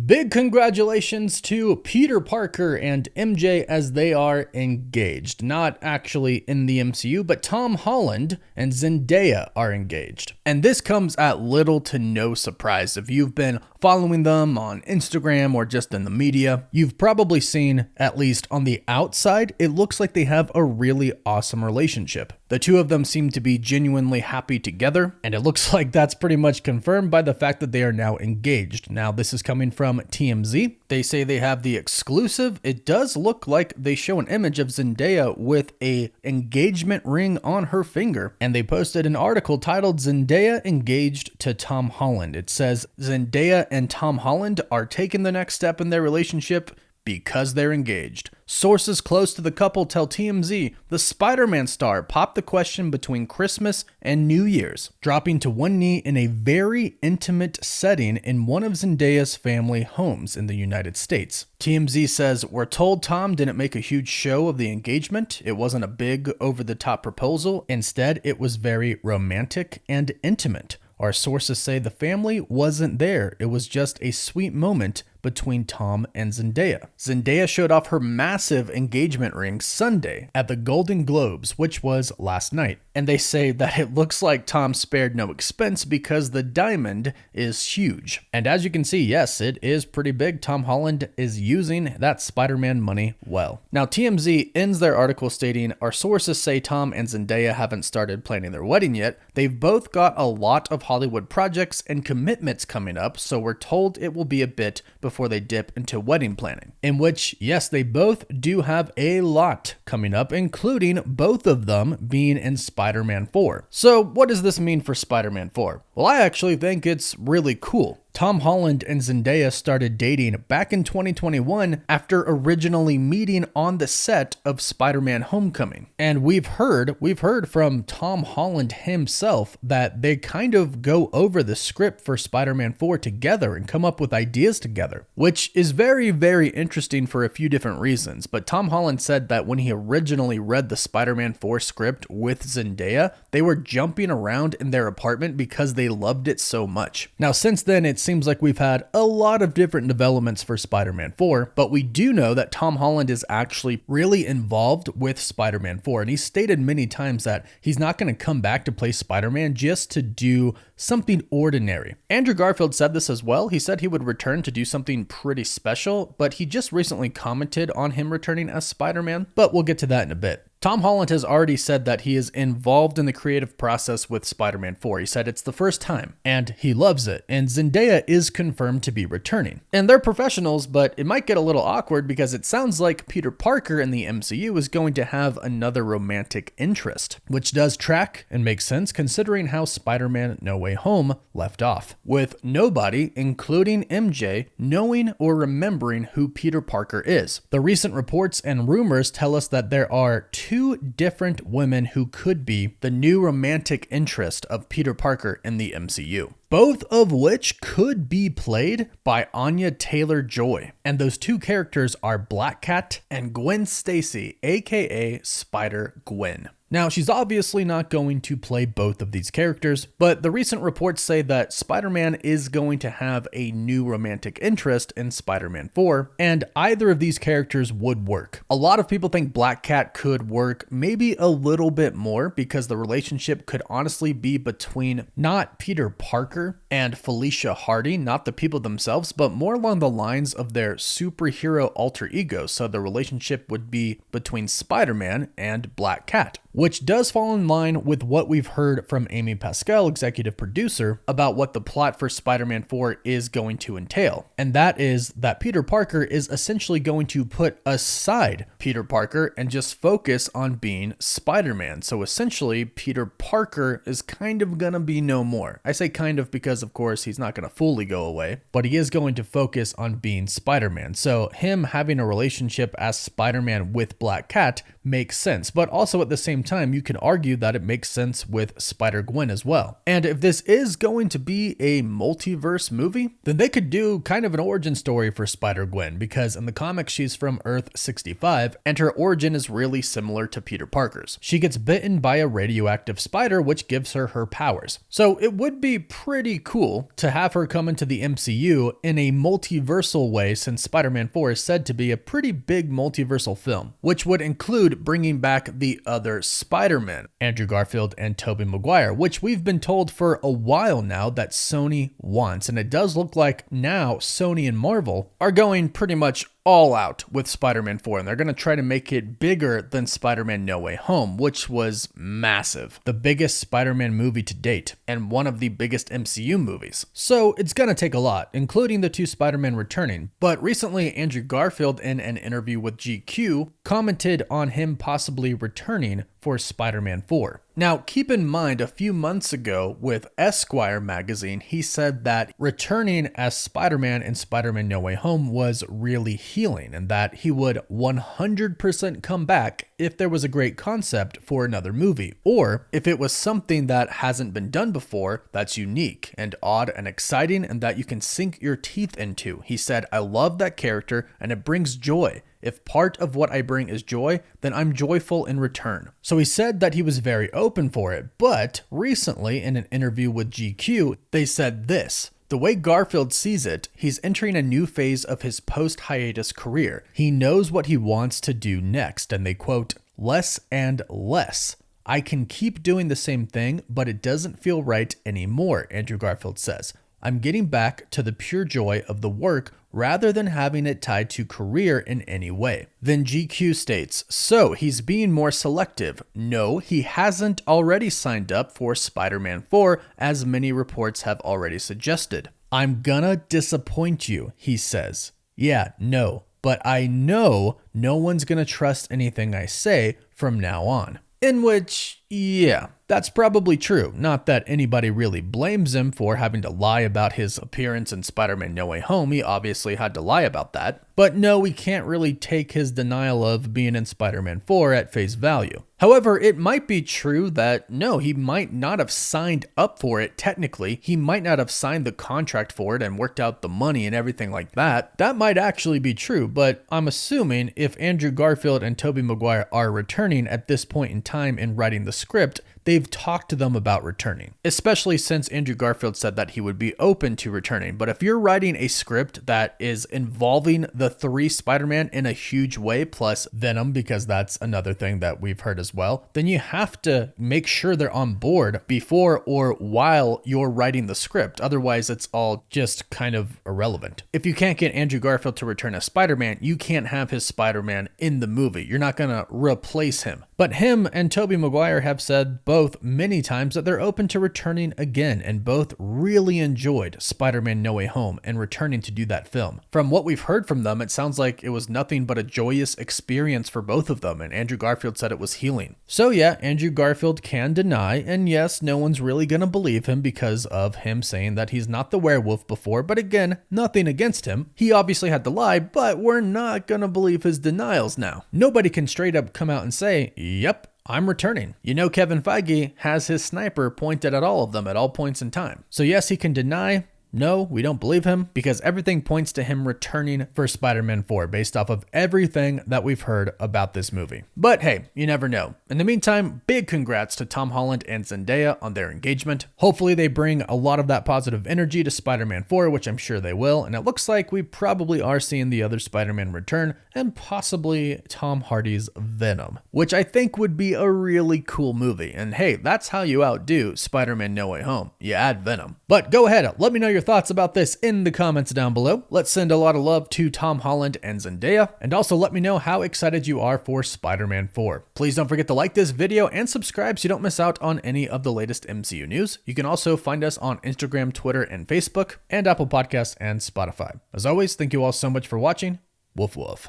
Big congratulations to Peter Parker and MJ as they are engaged. Not actually in the MCU, but Tom Holland and Zendaya are engaged. And this comes at little to no surprise. If you've been following them on Instagram or just in the media, you've probably seen, at least on the outside, it looks like they have a really awesome relationship. The two of them seem to be genuinely happy together, and it looks like that's pretty much confirmed by the fact that they are now engaged. Now, this is coming from TMZ. They say they have the exclusive. It does look like they show an image of Zendaya with a engagement ring on her finger, and they posted an article titled "Zendaya Engaged to Tom Holland." It says Zendaya and Tom Holland are taking the next step in their relationship because they're engaged. Sources close to the couple tell TMZ the Spider-Man star popped the question between Christmas and New Year's, dropping to one knee in a very intimate setting in one of Zendaya's family homes in the United States. TMZ says, "We're told Tom didn't make a huge show of the engagement. It wasn't a big, over-the-top proposal. Instead, it was very romantic and intimate. Our sources say the family wasn't there. It was just a sweet moment between Tom and Zendaya." Zendaya showed off her massive engagement ring Sunday at the Golden Globes, which was last night. And they say that it looks like Tom spared no expense because the diamond is huge. And as you can see, yes, it is pretty big. Tom Holland is using that Spider-Man money well. Now, TMZ ends their article stating, "Our sources say Tom and Zendaya haven't started planning their wedding yet. They've both got a lot of Hollywood projects and commitments coming up, so we're told it will be a bit before they dip into wedding planning." In which, yes, they both do have a lot coming up, including both of them being in Spider-Man 4. So what does this mean for Spider-Man 4? Well, I actually think it's really cool. Tom Holland and Zendaya started dating back in 2021 after originally meeting on the set of Spider-Man Homecoming. And we've heard from Tom Holland himself that they kind of go over the script for Spider-Man 4 together and come up with ideas together, which is very, very interesting for a few different reasons. But Tom Holland said that when he originally read the Spider-Man 4 script with Zendaya, they were jumping around in their apartment because they loved it so much. Now, since then, it seems like we've had a lot of different developments for Spider-Man 4, but we do know that Tom Holland is actually really involved with Spider-Man 4, and he's stated many times that he's not going to come back to play Spider-Man just to do something ordinary. Andrew Garfield said this as well. He said he would return to do something pretty special, but he just recently commented on him returning as Spider-Man, but we'll get to that in a bit. Tom Holland has already said that he is involved in the creative process with Spider-Man 4. He said it's the first time, and he loves it. And Zendaya is confirmed to be returning. And they're professionals, but it might get a little awkward because it sounds like Peter Parker in the MCU is going to have another romantic interest, which does track and make sense considering how Spider-Man No Way Home left off, with nobody, including MJ, knowing or remembering who Peter Parker is. The recent reports and rumors tell us that there are two different women who could be the new romantic interest of Peter Parker in the MCU, both of which could be played by Anya Taylor-Joy. And those two characters are Black Cat and Gwen Stacy, aka Spider-Gwen. Now, she's obviously not going to play both of these characters, but the recent reports say that Spider-Man is going to have a new romantic interest in Spider-Man 4, and either of these characters would work. A lot of people think Black Cat could work maybe a little bit more because the relationship could honestly be between not Peter Parker and Felicia Hardy, not the people themselves, but more along the lines of their superhero alter egos. So the relationship would be between Spider-Man and Black Cat, which does fall in line with what we've heard from Amy Pascal, executive producer, about what the plot for Spider-Man 4 is going to entail. And that is that Peter Parker is essentially going to put aside Peter Parker and just focus on being Spider-Man. So essentially, Peter Parker is kind of gonna be no more. I say kind of because, of course, he's not gonna fully go away, but he is going to focus on being Spider-Man. So him having a relationship as Spider-Man with Black Cat makes sense. But also at the same time, you can argue that it makes sense with Spider-Gwen as well. And if this is going to be a multiverse movie, then they could do kind of an origin story for Spider-Gwen, because in the comics she's from Earth 65 and her origin is really similar to Peter Parker's. She gets bitten by a radioactive spider which gives her her powers. So it would be pretty cool to have her come into the MCU in a multiversal way, since Spider-Man 4 is said to be a pretty big multiversal film, which would include bringing back the other Spider-Man, Andrew Garfield and Tobey Maguire, which we've been told for a while now that Sony wants. And it does look like now Sony and Marvel are going pretty much all out with Spider-Man 4, and they're going to try to make it bigger than Spider-Man No Way Home, which was massive. The biggest Spider-Man movie to date, and one of the biggest MCU movies. So it's going to take a lot, including the two Spider-Man returning. But recently, Andrew Garfield, in an interview with GQ, commented on him possibly returning for Spider-Man 4. Now, keep in mind, a few months ago with Esquire magazine, he said that returning as Spider-Man in Spider-Man No Way Home was really healing, and that he would 100% come back if there was a great concept for another movie, or if it was something that hasn't been done before that's unique and odd and exciting and that you can sink your teeth into. He said, "I love that character and it brings joy. If part of what I bring is joy, then I'm joyful in return." So he said that he was very open for it, but recently in an interview with GQ, they said this: "The way Garfield sees it, he's entering a new phase of his post-hiatus career. He knows what he wants to do next," and they quote, "less and less. I can keep doing the same thing, but it doesn't feel right anymore," Andrew Garfield says. "I'm getting back to the pure joy of the work rather than having it tied to career in any way." Then GQ states, "So he's being more selective. No, he hasn't already signed up for Spider-Man 4, as many reports have already suggested. I'm gonna disappoint you," he says. "Yeah, no, but I know no one's gonna trust anything I say from now on." In which, yeah, that's probably true. Not that anybody really blames him for having to lie about his appearance in Spider-Man No Way Home. He obviously had to lie about that. But no, we can't really take his denial of being in Spider-Man 4 at face value. However, it might be true that no, he might not have signed up for it technically. He might not have signed the contract for it and worked out the money and everything like that. That might actually be true, but I'm assuming if Andrew Garfield and Tobey Maguire are returning at this point in time in writing the script, they've talked to them about returning, especially since Andrew Garfield said that he would be open to returning. But if you're writing a script that is involving the three Spider-Man in a huge way, plus Venom, because that's another thing that we've heard as well, then you have to make sure they're on board before or while you're writing the script. Otherwise, it's all just kind of irrelevant. If you can't get Andrew Garfield to return as Spider-Man, you can't have his Spider-Man in the movie. You're not going to replace him. But him and Tobey Maguire have said both many times that they're open to returning again, and both really enjoyed Spider-Man No Way Home and returning to do that film. From what we've heard from them, it sounds like it was nothing but a joyous experience for both of them, and Andrew Garfield said it was healing. So yeah, Andrew Garfield can deny, and yes, no one's really gonna believe him because of him saying that he's not the werewolf before, but again, nothing against him. He obviously had to lie, but we're not gonna believe his denials now. Nobody can straight up come out and say, "Yep, I'm returning." You know, Kevin Feige has his sniper pointed at all of them at all points in time. So yes, he can deny. No, we don't believe him, because everything points to him returning for Spider-Man 4 based off of everything that we've heard about this movie. But hey, you never know. In the meantime, big congrats to Tom Holland and Zendaya on their engagement. Hopefully they bring a lot of that positive energy to Spider-Man 4, which I'm sure they will, and it looks like we probably are seeing the other Spider-Man return, and possibly Tom Hardy's Venom, which I think would be a really cool movie. And hey, that's how you outdo Spider-Man No Way Home. You add Venom. But go ahead, let me know your thoughts about this in the comments down below. Let's send a lot of love to Tom Holland and Zendaya, and also let me know how excited you are for Spider-Man 4. Please don't forget to like this video and subscribe so you don't miss out on any of the latest MCU news. You can also find us on Instagram, Twitter, and Facebook, and Apple Podcasts and Spotify. As always, thank you all so much for watching. Woof woof.